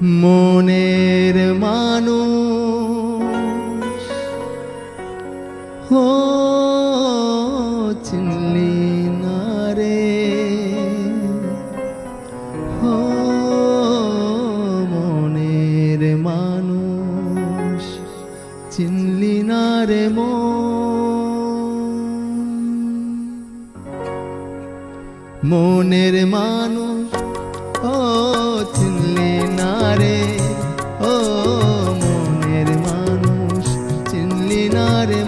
মনের মানুষ ও চিনলি না রে, ও মনের মানুষ চিনলি না রে মনের মানুষ ও চিনলি না রে, ও মনের মানুষ চিনলি না রে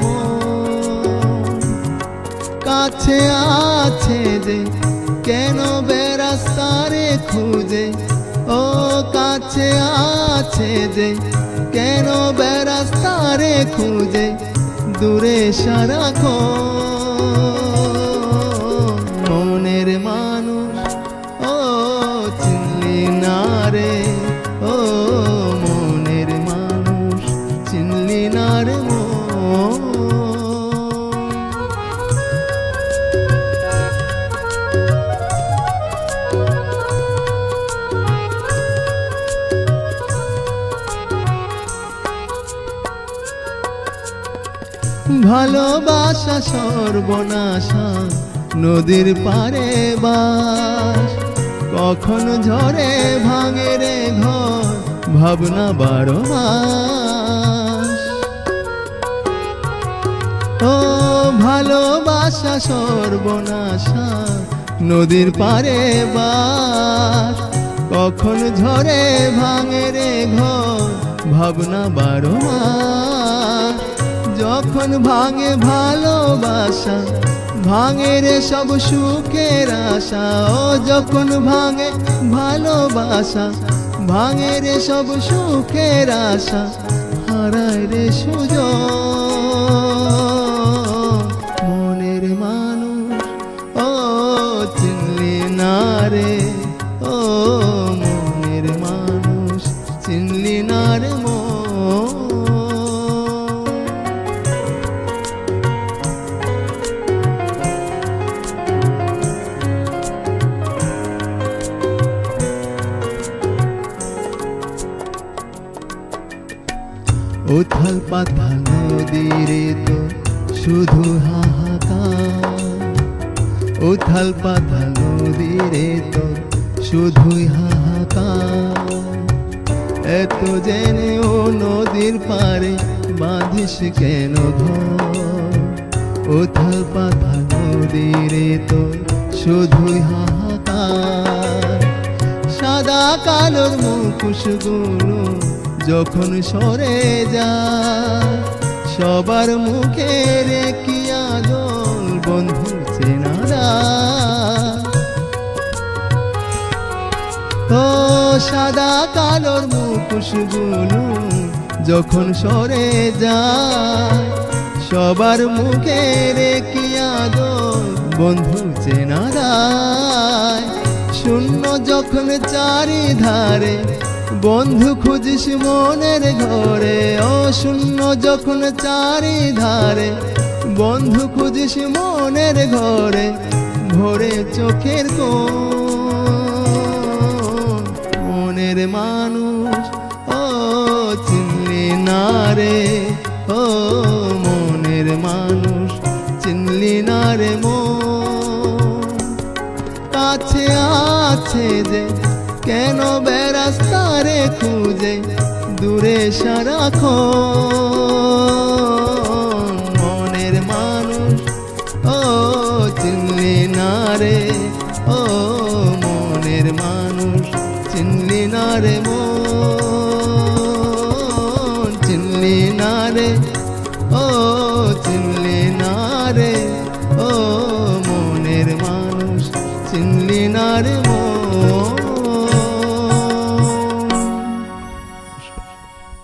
কাছে আছে যে কেন বেড়াস তারে খুঁজে, ও কাছে আছে যে কেন বেড়াস তারে খুঁজে, দূরে সারাক্ষণ মনের মানুষ ও চিনলি না রে, ও মনের মানুষ চিনলি না রে ভালোবাসা সর্বনাশা নদীর পারে বাস, কখন ঝরে ভাঙে রে ঘর ভাবনা 12 মাস। ও ভালোবাসা সর্বনাশা নদীর পারে বাস, কখন ঝরে ভাঙে রে ঘর ভাবনা 12 মাস। যখন ভাঙে ভালোবাসা ভাঙে রে সব সুখের আশা, ও যখন ভাঙে ভালোবাসা ভাঙে রে সব সুখের আশা, হারায় রে সুযোগ মনের মানুষ ও চিনলি না রে, ও মনের মানুষ চিনলি না রে উথাল পাথাল নদীরে তো শুধু হাহাকার, উথাল পাথাল নদীরে তো শুধুই হাহাকার। এত জেনে ও নদীর পারে বাঁধিস কেন ঘর, উথাল পাথাল নদীরে তো শুধুই হাহাকার। সাদা কালোর মুখোশগুলো যখন সরে যায়, সবার মুখের কি আদল বন্ধু চেনারা। ও সাদা কালোর মুখোশগুলো যখন সরে যায়, সবার মুখের কি আদল বন্ধু চেনারা। শূন্য যখন চারিধারে বন্ধু খুঁজিস মনের ঘরে, ও শূন্য যখন চারিধারে বন্ধু খুঁজিস মনের ঘরে, ভরে চোখের কোণ মনের মানুষ ও চিনলি না রে, ও মনের মানুষ চিনলি না রে কাছে আছে যে কেন বেড়াস তারে খুঁজে, দূরে সারাক্ষণ মনের মানুষ ও চিনলি না রে, ও মনের মানুষ চিনলি না রে চিনলি না রে, ও চিনলি না রে, ও মনের মানুষ চিনলি না রে